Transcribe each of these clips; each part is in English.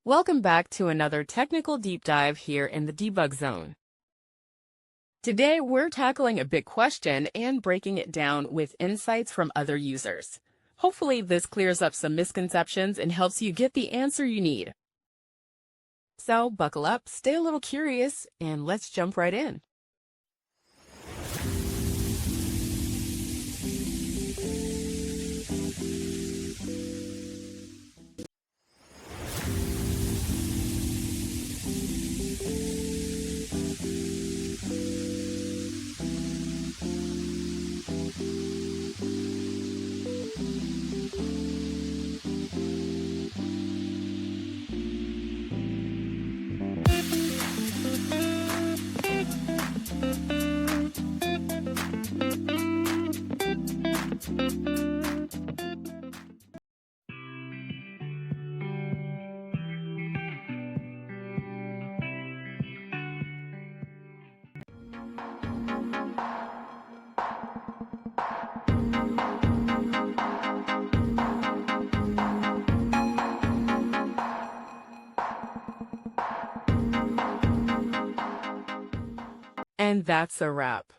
Welcome back to another technical deep dive here in the debug zone. Today, we're tackling a big question and breaking it down with insights from other users. Hopefully, this clears up some misconceptions and helps you get the answer you need. So, buckle up, stay a little curious, and let's jump right in. And that's a wrap.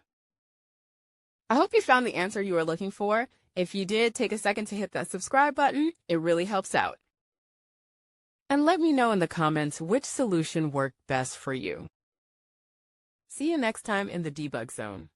I hope you found the answer you were looking for. If you did, take a second to hit that subscribe button. It really helps out. And let me know in the comments which solution worked best for you. See you next time in the debug zone.